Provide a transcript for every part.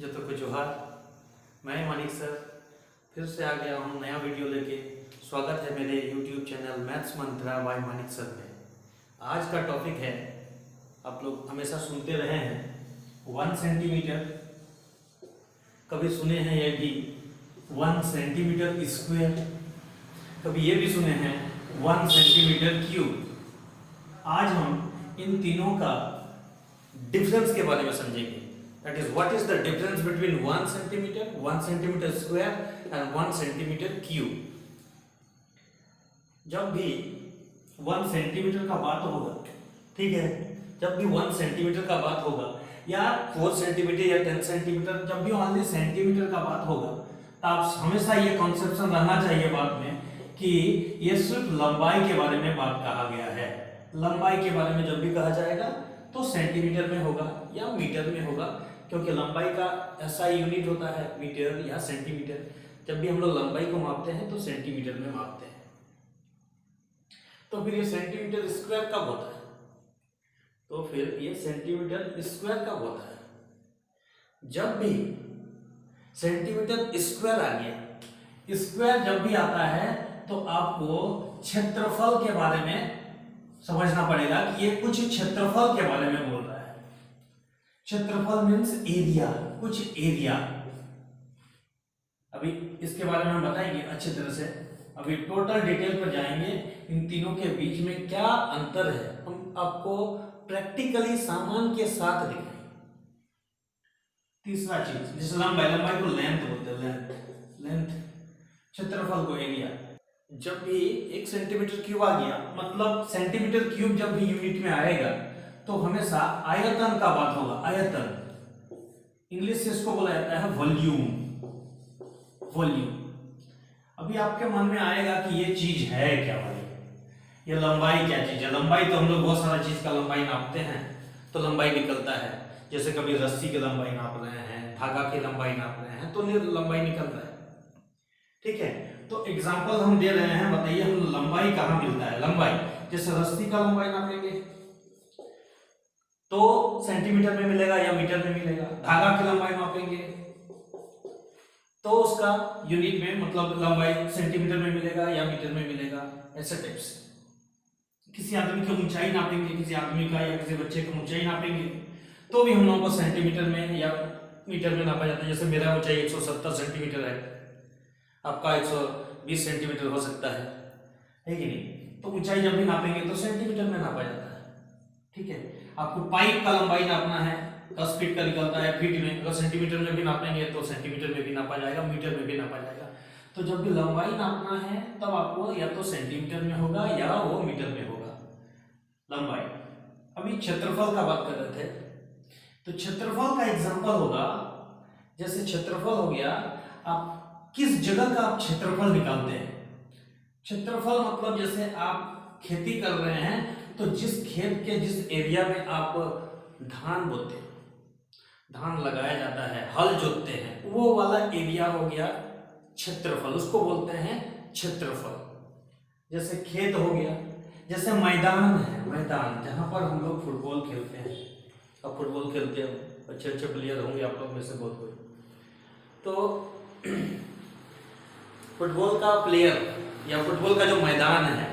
जो तो कुछ जोहार। मैं मानिक सर फिर से आ गया हूँ नया वीडियो लेके। स्वागत है मेरे YouTube चैनल मैथ्स मंत्रा बाय मानिक सर में। आज का टॉपिक है, आप लोग हमेशा सुनते रहे हैं 1 सेंटीमीटर, कभी सुने हैं ये भी 1 सेंटीमीटर स्क्वायर, कभी ये भी सुने हैं 1 सेंटीमीटर क्यूब। आज हम इन तीनों का डिफरेंस के बारे में समझेंगे। That is, what is the difference between 1 centimeter, 1 centimeter square and 1 centimeter cube? जब भी 1 सेंटीमीटर का बात होगा, ठीक है, जब भी 1 सेंटीमीटर का बात होगा या 4 सेंटीमीटर या 10 सेंटीमीटर, जब भी ओनली सेंटीमीटर का बात होगा, तो आप हमेशा ये कॉन्सेप्शन रहना चाहिए बात में कि ये सिर्फ लंबाई के बारे में बात कहा गया है। लंबाई के बारे में जब भी कहा जाएगा तो सेंटीमीटर में होगा या मीटर में होगा, क्योंकि लंबाई का ऐसा यूनिट होता है मीटर या सेंटीमीटर। जब भी हम लोग लंबाई को मापते हैं तो सेंटीमीटर में मापते हैं। तो फिर ये सेंटीमीटर स्क्वायर कब होता है? तो फिर ये सेंटीमीटर स्क्वायर कब होता है? जब भी सेंटीमीटर स्क्वायर आ गया, स्क्वायर जब भी आता है तो आपको क्षेत्रफल के बारे में समझना पड़ेगा कि ये कुछ क्षेत्रफल के बारे में बोल रहा है। क्षेत्रफल मीन्स एरिया, कुछ एरिया। अभी इसके बारे में हम बताएंगे अच्छी तरह से। अभी टोटल डिटेल पर जाएंगे, इन तीनों के बीच में क्या अंतर है हम आपको प्रैक्टिकली सामान के साथ दिखाएंगे। तीसरा चीज, जिस लंबाई को लेंथ बोलते हैं, लेंथ, क्षेत्रफल को एरिया। जब भी 1 सेंटीमीटर क्यूब आ गया, मतलब सेंटीमीटर क्यूब जब भी यूनिट में आएगा तो हमेशा आयतन का बात होगा। आयतन, इंग्लिश से इसको बोला जाता है वॉल्यूम। वॉल्यूम। अभी आपके मन में आएगा कि ये चीज है क्या भाई, ये लंबाई क्या चीज है? लंबाई तो हम लोग बहुत सारा चीज का लंबाई नापते हैं तो लंबाई निकलता है। जैसे कभी रस्सी की लंबाई नाप रहे हैं, धागा की लंबाई नाप रहे हैं तो लंबाई निकल रहा है, ठीक है। तो एग्जाम्पल हम दे रहे हैं, बताइए हम लंबाई कहाँ मिलता है? लंबाई जैसे रस्सी का लंबाई नापेंगे तो सेंटीमीटर में मिलेगा या मीटर में मिलेगा। धागा की लंबाई मापेंगे तो उसका यूनिट में, मतलब लंबाई सेंटीमीटर में मिलेगा या मीटर में मिलेगा। ऐसे टाइप से किसी आदमी की ऊंचाई नापेंगे, किसी आदमी का या किसी बच्चे की ऊंचाई नापेंगे तो भी हम लोगों को सेंटीमीटर में या मीटर में नापा जाता है। जैसे मेरा ऊंचाई 170 सेंटीमीटर है, आपका 120 सेंटीमीटर हो सकता है कि नहीं? तो ऊंचाई जब भी नापेंगे तो सेंटीमीटर में नापा जाता है, ठीक है। आपको पाइप का लंबाई नापना है, 10 फीट का निकलता है फीट में, अगर सेंटीमीटर में भी नापेंगे तो सेंटीमीटर में भी नापा जाएगा, मीटर में भी नापा जाएगा। तो जब भी लंबाई नापना है तब आपको या तो सेंटीमीटर में होगा या वो मीटर में होगा लंबाई। अभी क्षेत्रफल का बात कर रहे थे, तो क्षेत्रफल का एग्जांपल होगा, जैसे क्षेत्रफल हो गया, आप किस जगह का आप क्षेत्रफल निकालते हैं। क्षेत्रफल मतलब जैसे आप खेती कर रहे हैं तो जिस खेत के जिस एरिया में आप धान बोते हैं, धान लगाया जाता है, हल जोतते हैं, वो वाला एरिया हो गया क्षेत्रफल, उसको बोलते हैं क्षेत्रफल। जैसे खेत हो गया, जैसे मैदान है, मैदान जहां पर हम लोग फुटबॉल खेलते हैं। अब फुटबॉल खेलते हैं, अच्छे अच्छे प्लेयर होंगे आप लोग में से बहुत कोई, तो फुटबॉल का प्लेयर या फुटबॉल का जो मैदान है,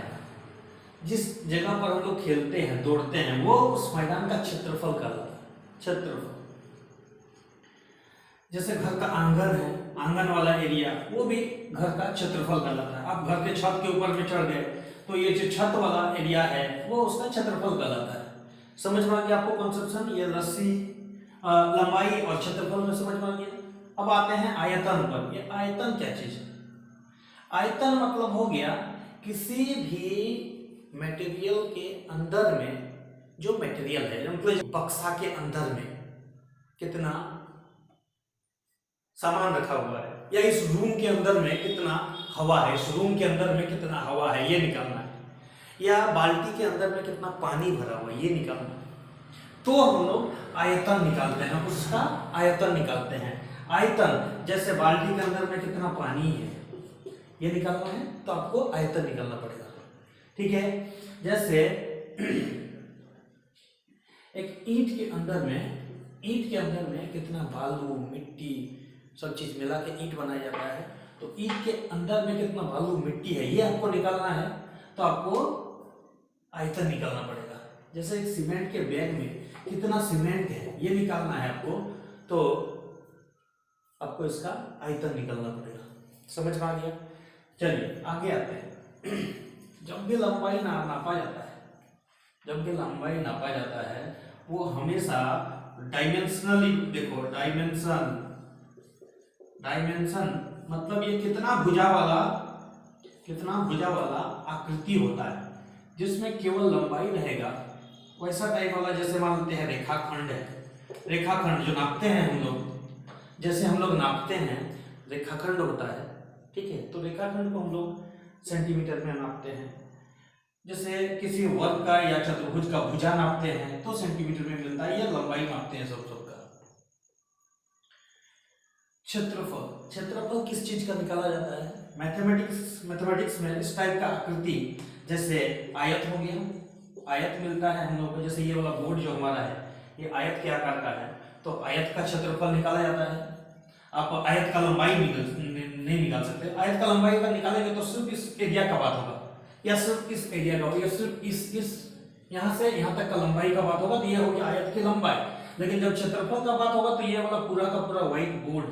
जिस जगह पर हम लोग खेलते हैं, दौड़ते हैं, वो उस मैदान का क्षेत्रफल कहलाता है। क्षेत्रफल। जैसे घर का आंगन है, आंगन वाला एरिया, वो भी घर का क्षेत्रफल कहलाता है। आप घर के छत के ऊपर में चढ़ गए तो ये जो छत वाला एरिया है वो उसका क्षेत्रफल कहलाता है। समझ में आ गया आपको कॉन्सेप्शन? ये रस्सी, लंबाई और क्षेत्रफल में समझ में आ गया। अब आते हैं आयतन पर। ये आयतन क्या चीज है? आयतन मतलब हो गया किसी भी मटेरियल के अंदर में जो मटेरियल है, मतलब बक्सा के अंदर में कितना सामान रखा हुआ है, या इस रूम के अंदर में कितना हवा है, इस रूम के अंदर में कितना हवा है ये निकालना है, या बाल्टी के अंदर में कितना पानी भरा हुआ है ये निकालना है। तो हम लोग आयतन निकालते हैं, उसका आयतन निकालते हैं। आयतन जैसे बाल्टी के अंदर में कितना पानी है ये निकालना है तो आपको आयतन निकालना पड़ेगा, ठीक है। जैसे एक ईंट के अंदर में ईंट के अंदर में कितना बालू मिट्टी सब चीज मिला के ईंट बनाया जाता है, तो ईंट के अंदर में कितना बालू मिट्टी है ये आपको निकालना है, तो आपको आयतन निकालना पड़ेगा। जैसे एक सीमेंट के बैग में कितना सीमेंट है ये निकालना है आपको, तो आपको इसका आयतन निकालना पड़ेगा। समझ में आ गया? चलिए आगे आते हैं। जब भी लंबाई नापा जाता है, जब भी लंबाई नापा जाता है वो हमेशा डायमेंशनली, देखो डायमेंशन मतलब ये कितना भुजा वाला आकृति होता है जिसमें केवल लंबाई रहेगा, वैसा टाइप वाला। जैसे मान लेते हैं रेखाखंड है, रेखाखंड जो नापते हैं हम लोग, जैसे हम लोग नापते हैं रेखाखंड होता है, ठीक है, तो रेखाखंड को हम लोग सेंटीमीटर में नापते हैं। जैसे किसी वर्ग का या चतुर्भुज का भुजा नापते हैं तो सेंटीमीटर में मिलता है, या लंबाई नापते हैं सबका। क्षेत्रफल किस चीज का निकाला जाता है? मैथमेटिक्स में इस टाइप का आकृति, जैसे आयत हो गया, आयत मिलता है हम लोग को। जैसे ये वाला बोर्ड जो हमारा है ये आयत के आकार का है, तो आयत का क्षेत्रफल निकाला जाता है। आप आयत का लंबाई नहीं निकाल सकते। आयत का लंबाई अगर निकालेंगे तो सिर्फ इस एरिया का बात होगा, या सिर्फ इस एरिया का, या सिर्फ इस यहाँ से यहाँ तक का लंबाई का बात होगा, तो ये हो गया आयत की लंबाई। लेकिन जब क्षेत्रफल का बात होगा तो ये वाला पूरा का पूरा व्हाइट बोर्ड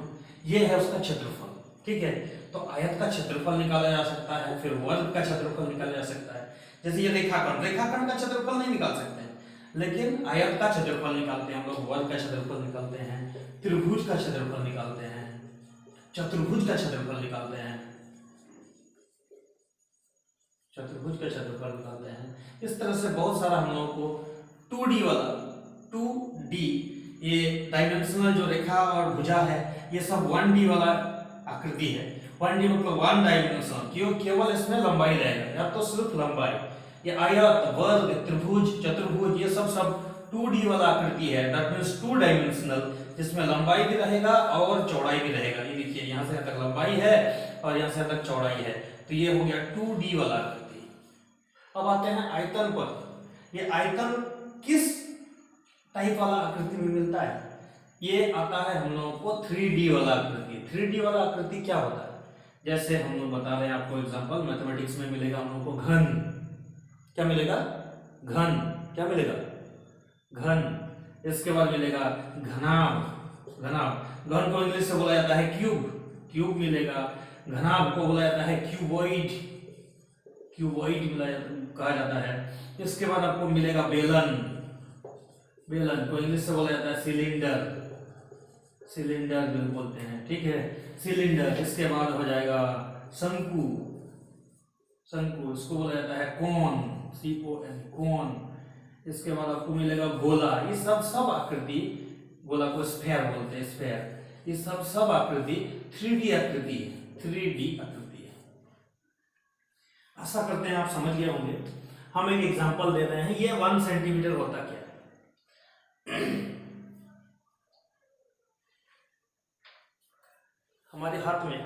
ये है उसका क्षेत्रफल, ठीक है। तो आयत का क्षेत्रफल निकाला जा सकता है, फिर वर्ग का क्षेत्रफल निकाला जा सकता है। जैसे ये रेखाखंड का क्षेत्रफल नहीं निकाल सकते हैं, लेकिन आयत का क्षेत्रफल निकालते हैं हम लोग, वर्ग का क्षेत्रफल निकालते हैं, त्रिभुज का क्षेत्रफल निकालते हैं, चतुर्भुज का क्षेत्रफल निकालते हैं, इस तरह से बहुत सारा हम लोगों को 2D वाला 2D ये डायमेंशनल जो रेखा और भुजा है ये सब 1D वाला आकृति है। 1D मतलब 1 डायमेंशनल, क्यों? केवल इसमें लंबाई रहेगा, या तो सिर्फ लंबाई। ये आयत, वर्ग, त्रिभुज, चतुर्भुज ये सब 2D वाला आकृति है, दैट मींस 2 डायमेंशनल, जिसमें लंबाई भी रहेगा और चौड़ाई भी रहेगा। ये देखिए यहाँ से यहाँ तक लंबाई है और यहाँ से यहाँ तक चौड़ाई है, तो ये हो गया 2D वाला आकृति। अब आते हैं आयतन पर। ये आयतन किस टाइप वाला आकृति में मिलता है? ये आता है हम लोगों को 3D वाला आकृति। 3D वाला आकृति क्या होता है? जैसे हम लोग बता रहे हैं आपको एग्जांपल, मैथमेटिक्स में मिलेगा हम लोग को घन। क्या मिलेगा? घन। क्या मिलेगा? घन। इसके बाद मिलेगा घनाभ। घन को इंग्लिश से बोला जाता है क्यूब मिलेगा। घनाभ को बोला जाता है क्यूबॉइड कहा जाता है। इसके बाद आपको मिलेगा बेलन को इंग्लिश से बोला जाता है सिलेंडर बोलते हैं, ठीक है, सिलेंडर। इसके बाद हो जाएगा शंकु, इसको बोला जाता है कोन, कोन। इसके बाद आपको मिलेगा गोला। ये सब आकृति, गोला को स्फेयर बोलते हैं, स्फेयर। ये सब आकृति 3D आकृति है। आशा करते हैं आप समझ गए होंगे। हम एक एग्जांपल दे रहे हैं। ये 1 सेंटीमीटर होता क्या है? हमारे हाथ में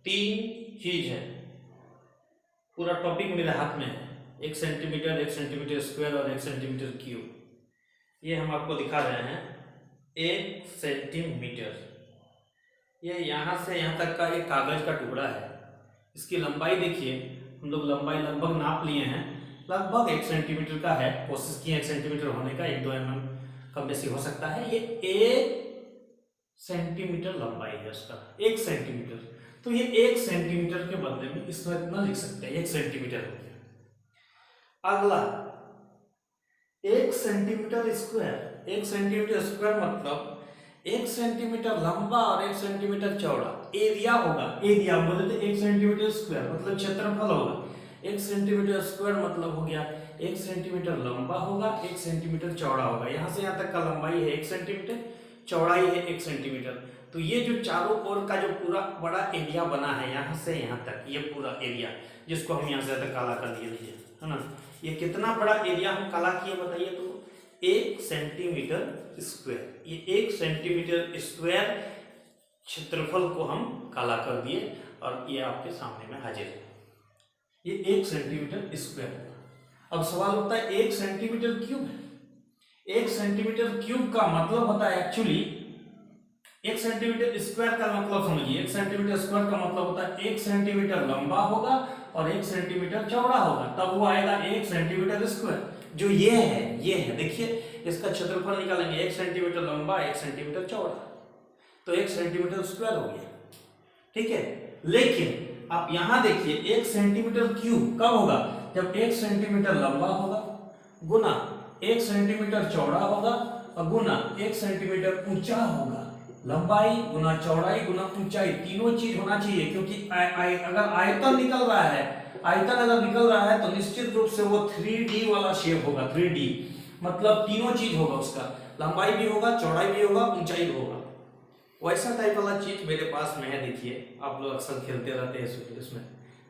3 चीज है। पूरा टॉपिक मेरे हाथ में है, 1 सेंटीमीटर, 1 सेंटीमीटर स्क्वायर और 1 सेंटीमीटर क्यूब। ये हम आपको दिखा रहे हैं 1 सेंटीमीटर। ये यहाँ से यहाँ तक का एक कागज का टुकड़ा है। इसकी लंबाई देखिए, हम लोग लंबाई लगभग नाप लिए हैं, लगभग 1 सेंटीमीटर का है। कोशिश की 1 सेंटीमीटर होने का, 1-2 mm कम बेसी हो सकता है। ये 1 सेंटीमीटर लंबाई है उसका, 1 सेंटीमीटर। तो ये 1 सेंटीमीटर के बदले में इसमें इतना लिख सकते हैं, 1 सेंटीमीटर हो गया। अगला 1 सेंटीमीटर स्क्वायर। 1 सेंटीमीटर स्क्वायर मतलब 1 सेंटीमीटर लंबा और 1 सेंटीमीटर चौड़ा एरिया होगा। एरिया बोले तो 1 सेंटीमीटर स्क्वायर मतलब क्षेत्रफल होगा। 1 सेंटीमीटर स्क्वायर मतलब हो गया 1 सेंटीमीटर लंबा होगा, 1 सेंटीमीटर चौड़ा होगा। यहाँ से यहाँ तक का लंबाई है 1 सेंटीमीटर, चौड़ाई है 1 सेंटीमीटर। तो ये जो चारों ओर का जो पूरा बड़ा एरिया बना है यहाँ से यहाँ तक, ये पूरा एरिया जिसको हम यहाँ से तक काला कर दिए है ना, ये कितना बड़ा एरिया हम काला किए बताइए तो? 1 सेंटीमीटर स्क्वायर। ये 1 सेंटीमीटर स्क्वायर क्षेत्रफल को हम काला कर दिए और ये आपके सामने में हाजिर है। ये 1 सेंटीमीटर स्क्वायर। अब सवाल उठता है 1 सेंटीमीटर क्यूब है। 1 सेंटीमीटर क्यूब का मतलब होता है एक्चुअली 1 सेंटीमीटर स्क्वायर का मतलब समझिए। 1 सेंटीमीटर स्क्वायर का मतलब होता है 1 सेंटीमीटर लंबा होगा और 1 सेंटीमीटर चौड़ा होगा, तब वो आएगा 1 सेंटीमीटर स्क्वायर। जो ये है देखिए, इसका क्षेत्रफल निकालेंगे, 1 सेंटीमीटर लंबा 1 सेंटीमीटर चौड़ा, तो 1 सेंटीमीटर स्क्वायर हो गया, ठीक है। लेकिन आप यहां देखिए 1 सेंटीमीटर क्यूब कब होगा, जब 1 सेंटीमीटर लंबा होगा गुना 1 सेंटीमीटर चौड़ा होगा और गुना 1 सेंटीमीटर ऊंचा होगा। लंबाई गुना चौड़ाई गुना ऊंचाई, तीनों चीज होना चाहिए, क्योंकि अगर आयतन निकल रहा है, आयतन अगर निकल रहा है तो निश्चित रूप से वो 3D वाला शेप होगा। 3D मतलब तीनों चीज होगा, उसका लंबाई भी होगा, चौड़ाई भी होगा, ऊंचाई भी होगा। वैसा टाइप वाला चीज मेरे पास में है, देखिए आप लोग अक्सर खेलते रहते हैं इसमें,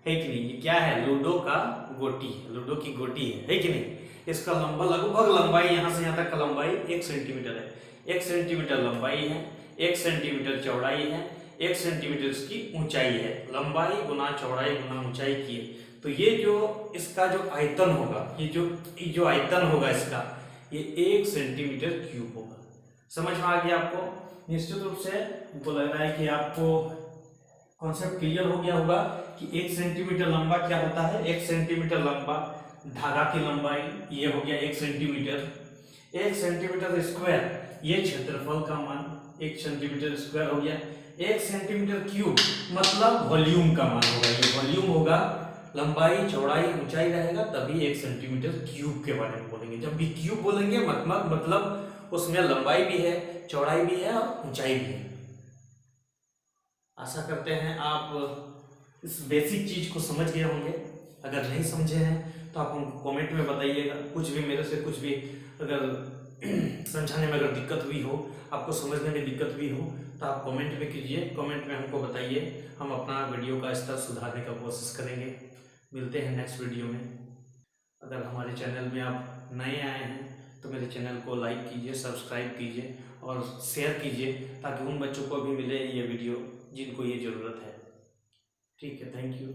है कि नहीं। ये क्या है, लूडो का गोटी है, लूडो की गोटी है कि नहीं। इसका लगभग लंबाई यहाँ से यहाँ तक का लंबाई 1 सेंटीमीटर है। 1 सेंटीमीटर लंबाई है, 1 सेंटीमीटर चौड़ाई है, 1 सेंटीमीटर इसकी ऊंचाई है। लंबाई गुना चौड़ाई गुना ऊंचाई की है, तो ये जो इसका जो आयतन होगा, ये जो आयतन होगा इसका, ये 1 सेंटीमीटर क्यूब होगा। समझ में आ गया आपको। निश्चित रूप से हमको लग रहा है कि आपको कॉन्सेप्ट क्लियर हो गया होगा कि 1 सेंटीमीटर लंबा क्या होता है। 1 सेंटीमीटर लंबा धागा की लंबाई ये हो गया 1 सेंटीमीटर। 1 सेंटीमीटर स्क्वायर ये क्षेत्रफल का मान 1 सेंटीमीटर स्क्वायर हो गया। 1 सेंटीमीटर क्यूब मतलब वॉल्यूम का मान होगा, ये वॉल्यूम होगा। लंबाई चौड़ाई ऊंचाई रहेगा तभी 1 सेंटीमीटर क्यूब के बारे में बोलेंगे। जब भी क्यूब बोलेंगे मतलब उसमें लंबाई भी है, चौड़ाई भी है और ऊंचाई भी है। आशा करते हैं आप इस बेसिक चीज को समझ गए होंगे। अगर नहीं समझे हैं तो आप हमको कमेंट में बताइएगा। कुछ भी मेरे से कुछ भी अगर समझाने में अगर दिक्कत हुई हो, आपको समझने में दिक्कत हुई हो, तो आप कमेंट में कीजिए, कमेंट में हमको बताइए। हम अपना वीडियो का स्तर सुधारने का कोशिश करेंगे। मिलते हैं नेक्स्ट वीडियो में। अगर हमारे चैनल में आप नए आए हैं तो मेरे चैनल को लाइक कीजिए, सब्सक्राइब कीजिए और शेयर कीजिए, ताकि उन बच्चों को भी मिले ये वीडियो जिनको ये ज़रूरत है। ठीक है, थैंक यू।